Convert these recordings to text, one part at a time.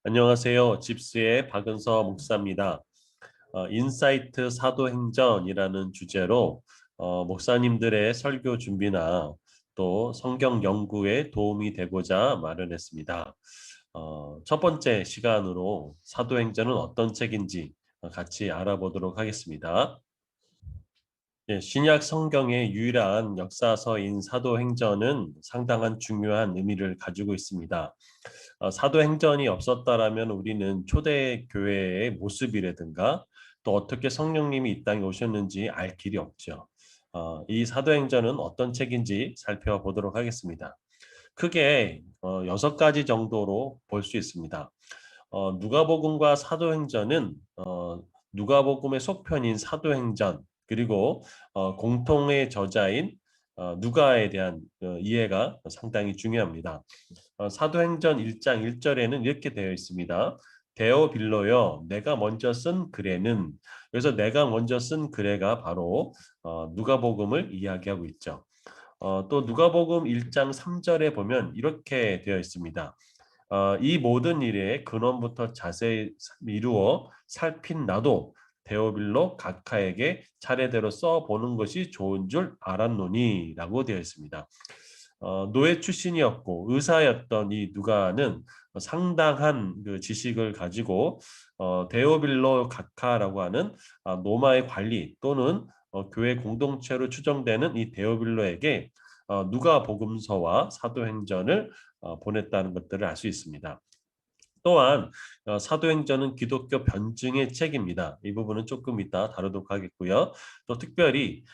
안녕하세요. 집스의 박은서 목사입니다. 인사이트 사도행전이라는 주제로 목사님들의 설교 준비나 또 성경 연구에 도움이 되고자 마련했습니다. 첫 번째 시간으로 사도행전은 어떤 책인지 같이 알아보도록 하겠습니다. 예, 신약 성경의 유일한 역사서인 사도행전은 상당한 중요한 의미를 가지고 있습니다. 사도행전이 없었다라면 우리는 초대 교회의 모습이라든가 또 어떻게 성령님이 이 땅에 오셨는지 알 길이 없죠. 이 사도행전은 어떤 책인지 살펴보도록 하겠습니다. 크게 6가지 정도로 볼 수 있습니다. 누가복음과 사도행전은 누가복음의 속편인 사도행전 그리고 공통의 저자인 누가에 대한 이해가 상당히 중요합니다. 사도행전 1장 1절에는 이렇게 되어 있습니다. 데오빌로여 내가 먼저 쓴 글에는 그래서 내가 먼저 쓴 글에가 바로 누가복음을 이야기하고 있죠. 또 누가복음 1장 3절에 보면 이렇게 되어 있습니다. 이 모든 일의 근원부터 자세히 이루어 살핀 나도 데오빌로 각하에게 차례대로 써보는 것이 좋은 줄 알았노니 라고 되어 있습니다. 노예 출신이었고 의사였던 이 누가는 상당한 그 지식을 가지고 데오빌로 각하라고 하는 로마의 관리 또는 교회 공동체로 추정되는 이 데오빌로에게 누가복음서와 사도행전을 보냈다는 것들을 알 수 있습니다. 또한 사도행전은 기독교 변증의 책입니다. 이 부분은 조금 이따 다루도록 하겠고요. 또 특별히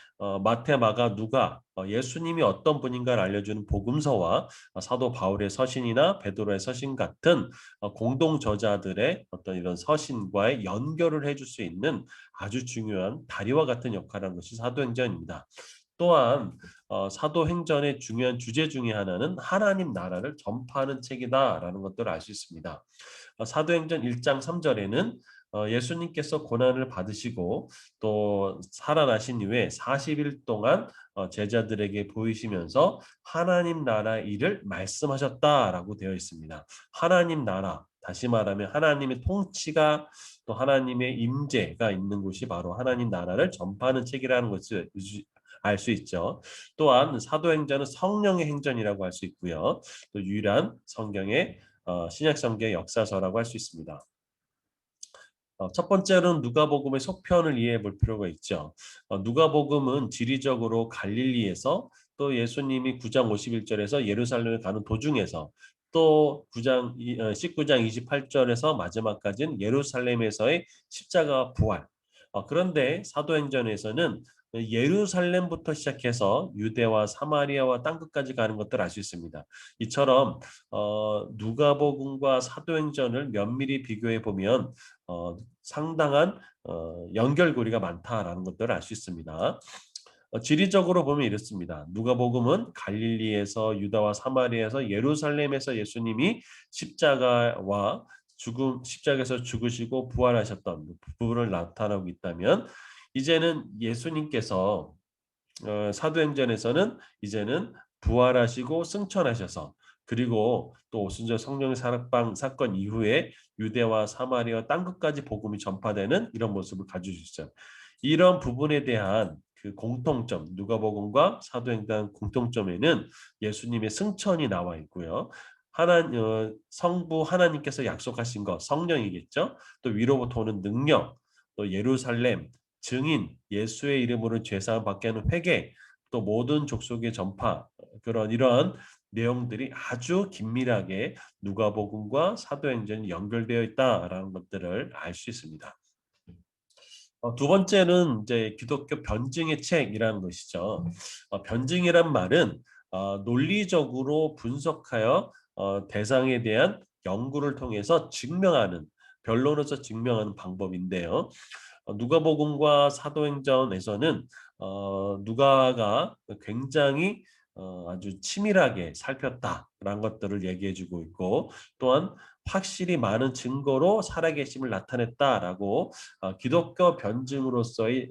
마태, 마가, 누가 예수님이 어떤 분인가를 알려주는 복음서와 사도 바울의 서신이나 베드로의 서신 같은 공동 저자들의 어떤 이런 서신과의 연결을 해줄 수 있는 아주 중요한 다리와 같은 역할을 한 것이 사도행전입니다. 또한 사도행전의 중요한 주제 중에 하나는 하나님 나라를 전파하는 책이다라는 것들을 알 수 있습니다. 사도행전 1장 3절에는 예수님께서 고난을 받으시고 또 살아나신 이후에 40일 동안 제자들에게 보이시면서 하나님 나라 일을 말씀하셨다라고 되어 있습니다. 하나님 나라, 다시 말하면 하나님의 통치가 또 하나님의 임재가 있는 곳이 바로 하나님 나라를 전파하는 책이라는 것을 알 수 있죠. 또한 사도행전은 성령의 행전이라고 할 수 있고요. 또 유일한 성경의 신약 성경의 역사서라고 할 수 있습니다. 첫 번째로는 누가복음의 속편을 이해해 볼 필요가 있죠. 누가복음은 지리적으로 갈릴리에서 또 예수님이 9장 51절에서 예루살렘에 가는 도중에서 또 19장 28절에서 마지막까지는 예루살렘에서의 십자가 부활. 그런데 사도행전에서는 예루살렘부터 시작해서 유대와 사마리아와 땅끝까지 가는 것들을 알 수 있습니다. 이처럼 누가복음과 사도행전을 면밀히 비교해 보면 상당한 연결고리가 많다라는 것들을 알 수 있습니다. 지리적으로 보면 이렇습니다. 누가복음은 갈릴리에서 유다와 사마리아에서 예루살렘에서 예수님이 십자가에서 죽으시고 부활하셨던 부분을 나타나고 있다면 이제는 예수님께서 사도행전에서는 이제는 부활하시고 승천하셔서 그리고 또 오순절 성령의 사락방 사건 이후에 유대와 사마리아 땅끝까지 복음이 전파되는 이런 모습을 가지고 있죠. 이런 부분에 대한 그 공통점, 누가복음과 사도행전 공통점에는 예수님의 승천이 나와 있고요. 성부 하나님께서 약속하신 것, 성령이겠죠. 또 위로부터 오는 능력, 또 예루살렘, 증인, 예수의 이름으로 죄사함 받게 하는 회개, 또 모든 족속의 전파, 이러한 내용들이 아주 긴밀하게 누가복음과 사도행전이 연결되어 있다라는 것들을 알 수 있습니다. 두 번째는 이제 기독교 변증의 책이라는 것이죠. 변증이란 말은 논리적으로 분석하여 대상에 대한 연구를 통해서 변론으로서 증명하는 방법인데요. 누가복음과 사도행전에서는 누가가 굉장히 아주 치밀하게 살폈다라는 것들을 얘기해주고 있고 또한 확실히 많은 증거로 살아계심을 나타냈다라고 기독교 변증으로서의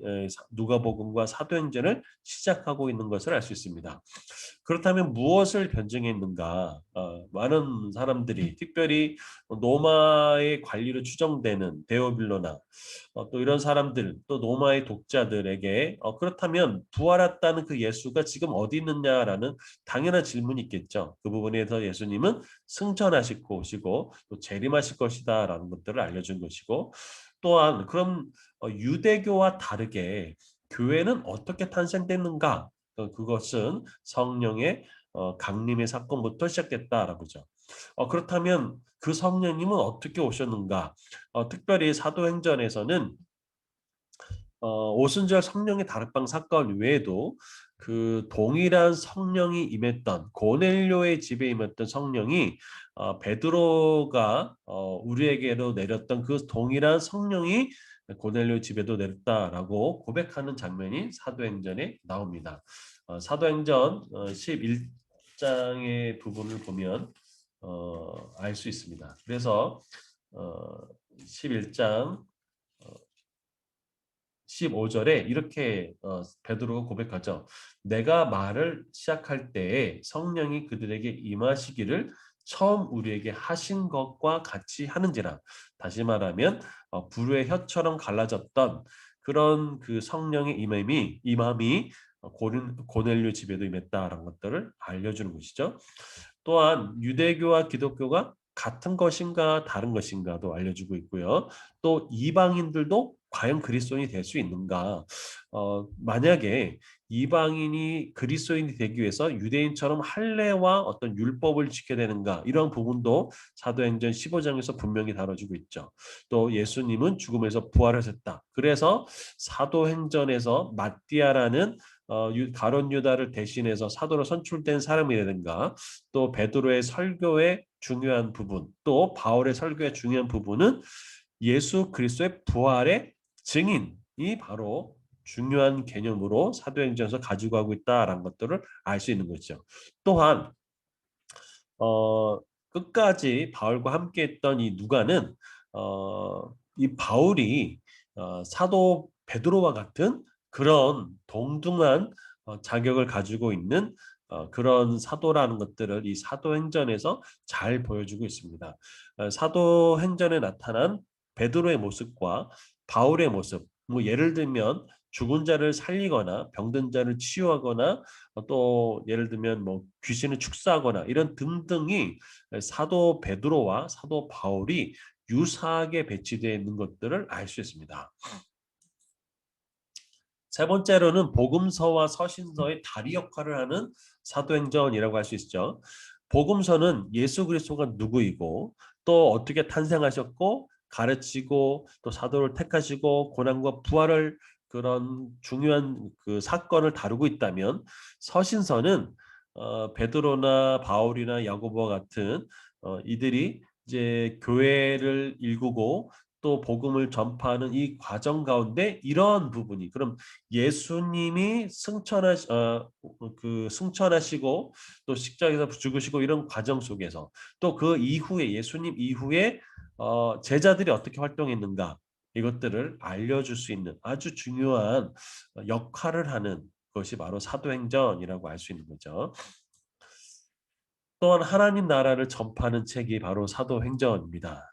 누가복음과 사도행전을 시작하고 있는 것을 알 수 있습니다. 그렇다면 무엇을 변증했는가? 많은 사람들이 특별히 로마의 관리로 추정되는 데오빌로나 또 이런 사람들 또 로마의 독자들에게 그렇다면 부활했다는 그 예수가 지금 어디 있느냐라는 당연한 질문이 있겠죠. 그 부분에서 예수님은 승천하실 것이고 또 재림하실 것이다라는 것들을 알려준 것이고 또한 그럼 유대교와 다르게 교회는 어떻게 탄생됐는가? 그것은 성령의 강림의 사건부터 시작됐다라고 보죠. 그렇다면 그 성령님은 어떻게 오셨는가? 특별히 사도행전에서는 오순절 성령의 다락방 사건 외에도 그 동일한 성령이 임했던 고넬료의 집에 임했던 성령이 베드로가 우리에게로 내렸던 그 동일한 성령이 고넬료 집에도 내렸다라고 고백하는 장면이 사도행전에 나옵니다. 사도행전 11장의 부분을 보면 알 수 있습니다. 그래서 어, 11장 15절에 이렇게 베드로가 고백하죠. 내가 말을 시작할 때에 성령이 그들에게 임하시기를 처음 우리에게 하신 것과 같이 하는지라. 다시 말하면 불의 혀처럼 갈라졌던 그런 그 성령의 임함이 고넬료 집에도 임했다라는 것들을 알려주는 것이죠. 또한 유대교와 기독교가 같은 것인가 다른 것인가도 알려주고 있고요. 또 이방인들도 과연 그리스도인이 될 수 있는가? 만약에 이방인이 그리스도인이 되기 위해서 유대인처럼 할례와 어떤 율법을 지켜야 되는가? 이런 부분도 사도행전 15장에서 분명히 다뤄지고 있죠. 또 예수님은 죽음에서 부활하셨다. 그래서 사도행전에서 마띠아라는 가룟 유다를 대신해서 사도로 선출된 사람이라든가 또 베드로의 설교의 중요한 부분, 또 바울의 설교의 중요한 부분은 예수 그리스도의 부활의 증인이 바로 중요한 개념으로 사도행전에서 가지고 가고 있다라는 것들을 알 수 있는 거죠. 또한 끝까지 바울과 함께했던 이 누가는 이 바울이 사도 베드로와 같은 그런 동등한 자격을 가지고 있는 그런 사도라는 것들을 이 사도행전에서 잘 보여주고 있습니다. 사도행전에 나타난 베드로의 모습과 바울의 모습, 뭐 예를 들면 죽은 자를 살리거나 병든 자를 치유하거나 또 예를 들면 뭐 귀신을 축사하거나 이런 등등이 사도 베드로와 사도 바울이 유사하게 배치되어 있는 것들을 알 수 있습니다. 세 번째로는 복음서와 서신서의 다리 역할을 하는 사도행전이라고 할 수 있죠. 복음서는 예수 그리스도가 누구이고 또 어떻게 탄생하셨고 가르치고 또 사도를 택하시고 고난과 부활을 그런 중요한 그 사건을 다루고 있다면 서신서는 베드로나 바울이나 야고보 같은 이들이 이제 교회를 일구고 또 복음을 전파하는 이 과정 가운데 이런 부분이 그럼 예수님이 승천하시고 또 십자가에서 죽으시고 이런 과정 속에서 또 그 이후에 예수님 이후에 제자들이 어떻게 활동했는가 이것들을 알려줄 수 있는 아주 중요한 역할을 하는 것이 바로 사도행전이라고 알 수 있는 거죠. 또한 하나님 나라를 전파하는 책이 바로 사도행전입니다.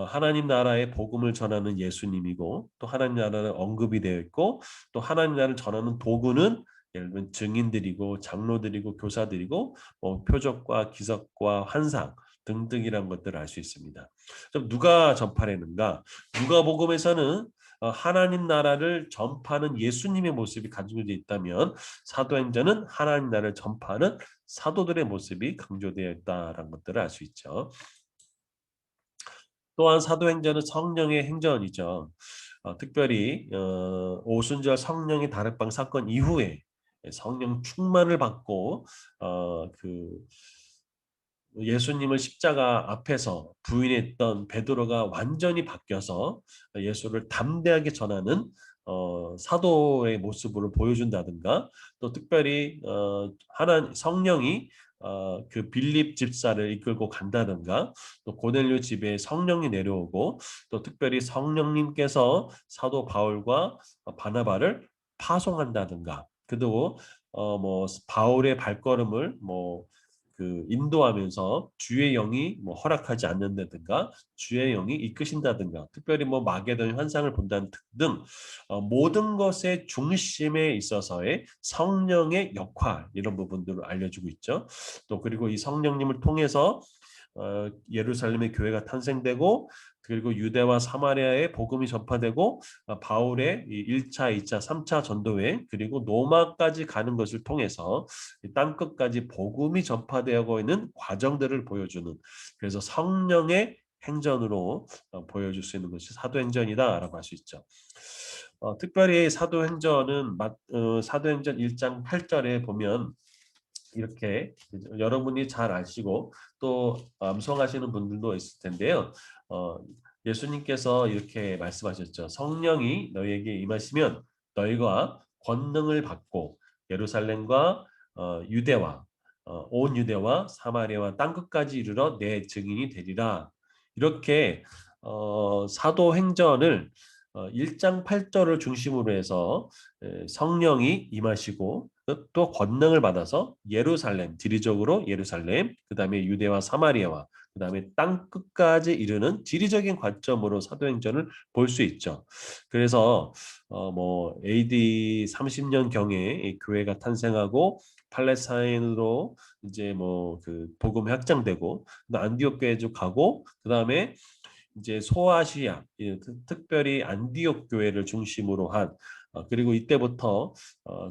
하나님 나라의 복음을 전하는 예수님이고 또 하나님 나라는 언급이 되어 있고 또 하나님 나라를 전하는 도구는 예를 들면 증인들이고 장로들이고 교사들이고 뭐 표적과 기적과 환상 등등이란 것들을 알 수 있습니다. 그럼 누가 전파했는가? 누가복음에서는 하나님 나라를 전파하는 예수님의 모습이 강조되어 있다면 사도행전은 하나님 나라를 전파하는 사도들의 모습이 강조되어 있다는 것들을 알 수 있죠. 또한 사도행전은 성령의 행전이죠. 특별히 오순절 성령의 다락방 사건 이후에 성령 충만을 받고 그 예수님을 십자가 앞에서 부인했던 베드로가 완전히 바뀌어서 예수를 담대하게 전하는 사도의 모습을 보여준다든가 또 특별히 하나님 성령이 그 빌립 집사를 이끌고 간다든가 또 고넬료 집에 성령이 내려오고 또 특별히 성령님께서 사도 바울과 바나바를 파송한다든가 그리고 뭐 바울의 발걸음을 인도하면서 주의 영이 허락하지 않는다든가 주의 영이 이끄신다든가 특별히 마게도니 환상을 본다는 등 모든 것의 중심에 있어서의 성령의 역할 이런 부분들을 알려주고 있죠. 또 그리고 이 성령님을 통해서 예루살렘의 교회가 탄생되고 그리고 유대와 사마리아에 복음이 전파되고 바울의 이 1차, 2차, 3차 전도회 그리고 로마까지 가는 것을 통해서 땅끝까지 복음이 전파되고 있는 과정들을 보여주는 그래서 성령의 행전으로 보여줄 수 있는 것이 사도행전이다라고 할 수 있죠. 특별히 사도행전 1장 8절에 보면 이렇게 여러분이 잘 아시고 또 암송하시는 분들도 있을 텐데요. 예수님께서 이렇게 말씀하셨죠. 성령이 너희에게 임하시면 너희가 권능을 받고 예루살렘과 유대와 온 유대와 사마리아와 땅끝까지 이르러 내 증인이 되리라. 이렇게 사도행전을 1장 8절을 중심으로 해서 성령이 임하시고 또 권능을 받아서 예루살렘, 지리적으로 예루살렘, 그 다음에 유대와 사마리아와 그 다음에 땅 끝까지 이르는 지리적인 관점으로 사도행전을 볼 수 있죠. 그래서 AD 30년 경에 교회가 탄생하고 팔레스타인으로 이제 그 복음이 확장되고 안디옥 교회 쪽 가고 그 다음에 이제 소아시아, 특별히 안디옥 교회를 중심으로 한 그리고 이때부터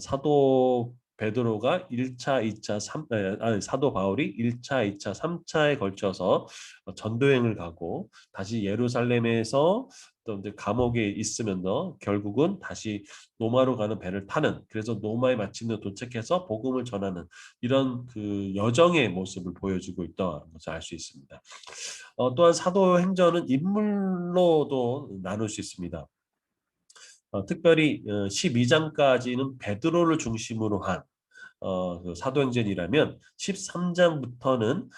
사도 베드로가 1차, 2차, 3 아니 사도 바울이 1차, 2차, 3차에 걸쳐서 전도행을 가고 다시 예루살렘에서 또 이제 감옥에 있으면서 결국은 다시 로마로 가는 배를 타는 그래서 로마에 마침내 도착해서 복음을 전하는 이런 그 여정의 모습을 보여주고 있다는 것을 알 수 있습니다. 또한 사도행전은 인물로도 나눌 수 있습니다. 특별히 12장까지는 베드로를 중심으로 한 그 사도행전이라면 13장부터는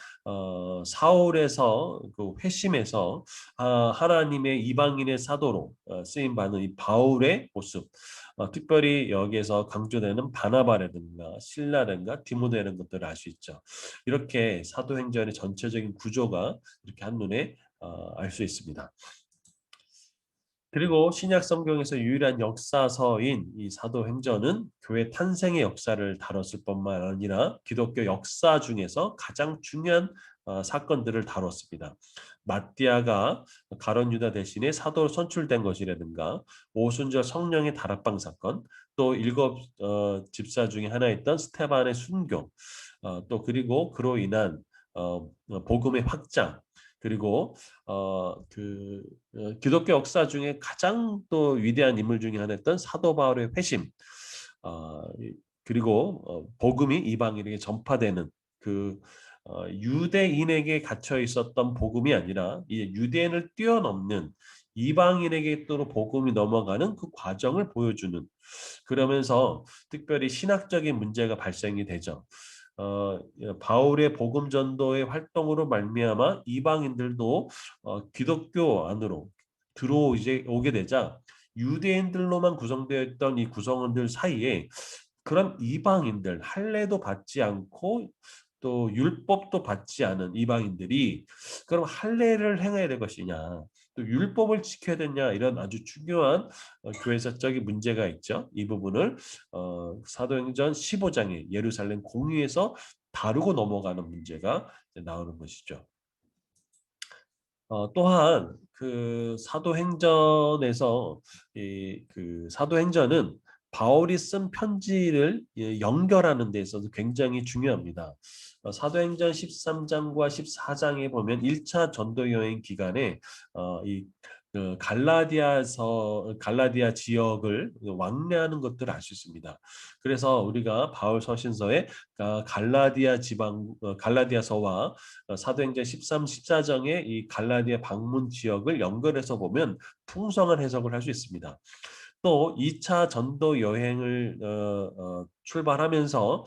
사울에서 그 회심해서 하나님의 이방인의 사도로 쓰임 받는 이 바울의 모습, 특별히 여기에서 강조되는 바나바라든가 실라든가 디모데 이런 것들을 알 수 있죠. 이렇게 사도행전의 전체적인 구조가 이렇게 한눈에 알 수 있습니다. 그리고 신약 성경에서 유일한 역사서인 이 사도행전은 교회 탄생의 역사를 다뤘을 뿐만 아니라 기독교 역사 중에서 가장 중요한 사건들을 다뤘습니다. 마띠아가 가룟 유다 대신에 사도로 선출된 것이라든가 오순절 성령의 다락방 사건, 또 일곱 집사 중에 하나였던 스테반의 순교, 또 그리고 그로 인한 복음의 확장, 그리고 기독교 역사 중에 가장 또 위대한 인물 중에 하나였던 사도 바울의 회심, 그리고 복음이 이방인에게 전파되는 그 유대인에게 갇혀 있었던 복음이 아니라 이 유대인을 뛰어넘는 이방인에게 또 복음이 넘어가는 그 과정을 보여주는 그러면서 특별히 신학적인 문제가 발생이 되죠. 바울의 복음 전도의 활동으로 말미암아 이방인들도 기독교 안으로 이제 오게 되자 유대인들로만 구성되어 있던 이 구성원들 사이에 그런 이방인들 할례도 받지 않고 또 율법도 받지 않은 이방인들이 그럼 할례를 행해야 될 것이냐 또 율법을 지켜야 되냐 이런 아주 중요한 교회사적인 문제가 있죠. 이 부분을 사도행전 15장에 예루살렘 공의에서 다루고 넘어가는 문제가 나오는 것이죠. 또한 그 사도행전에서 그 사도행전은 바울이 쓴 편지를 연결하는 데 있어서 굉장히 중요합니다. 사도행전 13장과 14장에 보면 1차 전도 여행 기간에 이 갈라디아 지역을 왕래하는 것들을 알 수 있습니다. 그래서 우리가 바울 서신서에 갈라디아서와 사도행전 13, 14장의 이 갈라디아 방문 지역을 연결해서 보면 풍성한 해석을 할 수 있습니다. 또 2차 전도 여행을 출발하면서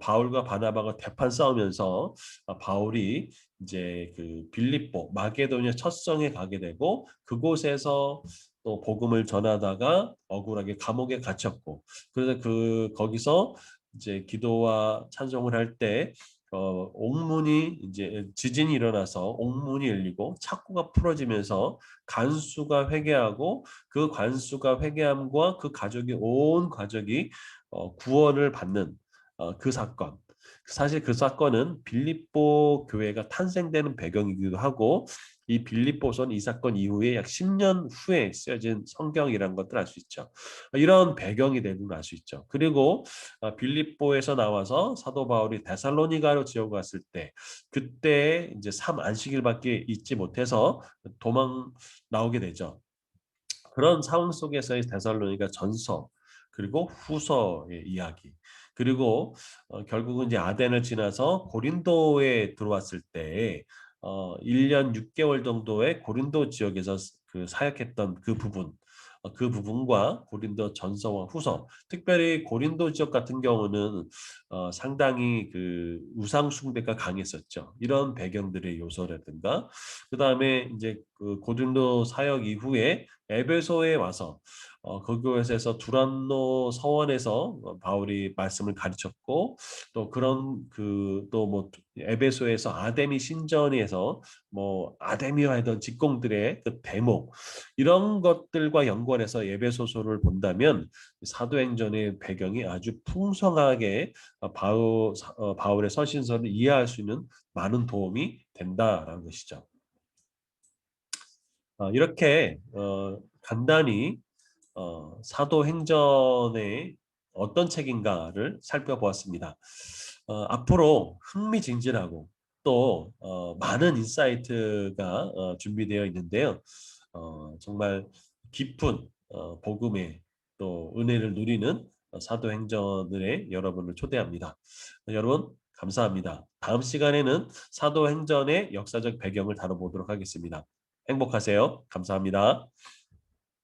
바울과 바나바가 대판 싸우면서 바울이 이제 그 빌립보 마게도니아 첫 성에 가게 되고 그곳에서 또 복음을 전하다가 억울하게 감옥에 갇혔고 그래서 거기서 이제 기도와 찬송을 할 때 옥문이 이제 지진이 일어나서 옥문이 열리고 창고가 풀어지면서 간수가 회개하고 그 간수가 회개함과 그 가족이 온 가족이 구원을 받는 그 사건. 사실 그 사건은 빌립보 교회가 탄생되는 배경이기도 하고 이 빌립보서는 이 사건 이후에 약 10년 후에 쓰여진 성경이라는 것들 알 수 있죠. 이런 배경이 되는 걸 알 수 있죠. 그리고 빌립보에서 나와서 사도 바울이 데살로니가로 지역 갔을 때 그때 이제 3안식일밖에 있지 못해서 도망 나오게 되죠. 그런 상황 속에서의 데살로니가 전서 그리고 후서의 이야기 그리고 결국은 이제 아덴을 지나서 고린도에 들어왔을 때 1년 6개월 정도의 고린도 지역에서 그 사역했던 그 부분 그 부분과 고린도 전서와 후서 특별히 고린도 지역 같은 경우는 상당히 그 우상 숭배가 강했었죠. 이런 배경들의 요소라든가 그 다음에 이제 그 고린도 사역 이후에 에베소에 와서 그곳에서 두란노 서원에서 바울이 말씀을 가르쳤고 또 그런 그 또 뭐 에베소에서 아데미 신전에서 뭐 아데미와 하던 직공들의 그 대목 이런 것들과 연관해서 에베소서를 본다면 사도행전의 배경이 아주 풍성하게 바울의 서신서를 이해할 수 있는 많은 도움이 된다라는 것이죠. 이렇게 간단히 사도행전의 어떤 책인가를 살펴보았습니다. 앞으로 흥미진진하고 또 많은 인사이트가 준비되어 있는데요. 정말 깊은 복음의 또 은혜를 누리는 사도행전에 여러분을 초대합니다. 여러분 감사합니다. 다음 시간에는 사도행전의 역사적 배경을 다뤄보도록 하겠습니다. 행복하세요. 감사합니다.